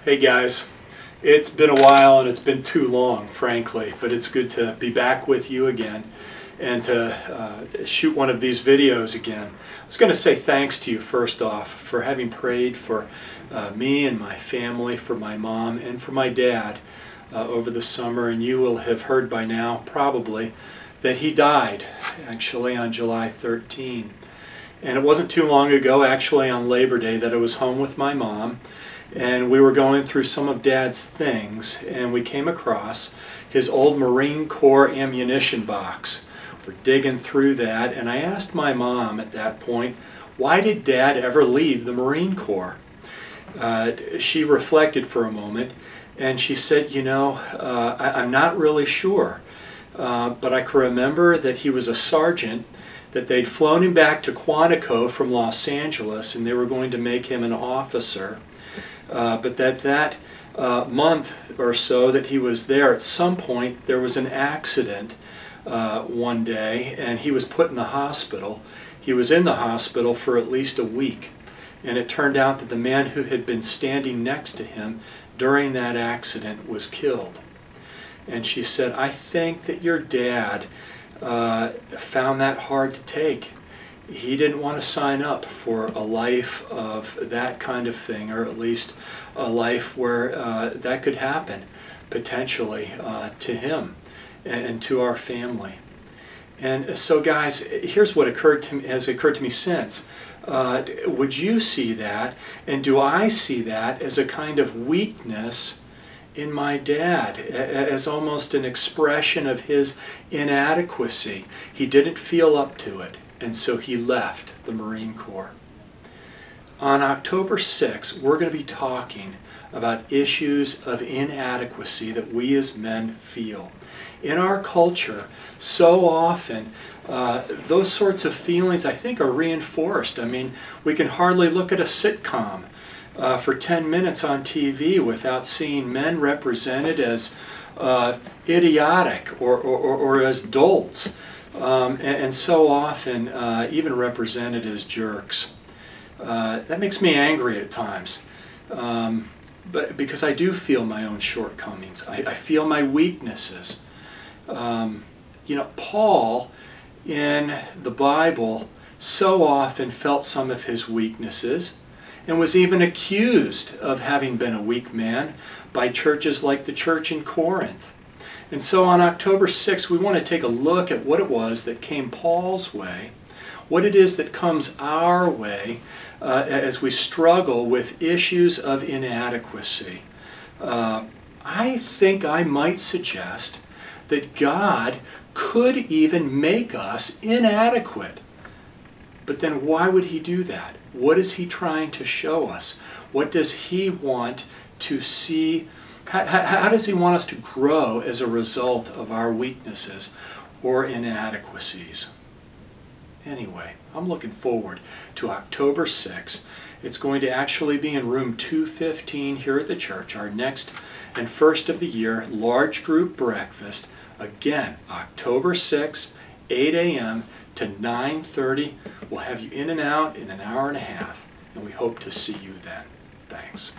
Hey guys, it's been a while and it's been too long, frankly, but it's good to be back with you again and to shoot one of these videos again. I was going to say thanks to you first off for having prayed for me and my family, for my mom and for my dad over the summer, and you will have heard by now probably that he died actually on July 13. And it wasn't too long ago, actually on Labor Day, that I was home with my mom, and we were going through some of Dad's things, and we came across his old Marine Corps ammunition box. We're digging through that, and I asked my mom at that point, why did Dad ever leave the Marine Corps? She reflected for a moment, and she said, you know, I'm not really sure, but I can remember that he was a sergeant, that they'd flown him back to Quantico from Los Angeles, and they were going to make him an officer. But that month or so that he was there, at some point there was an accident one day, and he was put in the hospital. He was in the hospital for at least a week, and it turned out that the man who had been standing next to him during that accident was killed. And she said, I think that your dad found that hard to take. He didn't want to sign up for a life of that kind of thing, or at least a life where that could happen potentially to him and to our family. And so guys, here's what has occurred to me since. Would you see that, and do I see that as a kind of weakness in my dad, as almost an expression of his inadequacy? He didn't feel up to it, and so he left the Marine Corps. On October 6th, we're going to be talking about issues of inadequacy that we as men feel. In our culture, so often, those sorts of feelings, I think, are reinforced. I mean, we can hardly look at a sitcom for 10 minutes on TV without seeing men represented as idiotic or as dolts, and so often even represented as jerks. That makes me angry at times, but because I do feel my own shortcomings. I feel my weaknesses. You know, Paul in the Bible so often felt some of his weaknesses, and was even accused of having been a weak man by churches like the church in Corinth. And so on October 6th, we want to take a look at what it was that came Paul's way, what it is that comes our way as we struggle with issues of inadequacy. I think I might suggest that God could even make us inadequate. But then why would he do that? What is he trying to show us? What does he want to see? How does he want us to grow as a result of our weaknesses or inadequacies? Anyway, I'm looking forward to October 6th. It's going to actually be in room 215 here at the church, our next and first of the year large group breakfast. Again, October 6th, 8 a.m. to 9:30. We'll have you in and out in an hour and a half, and we hope to see you then. Thanks.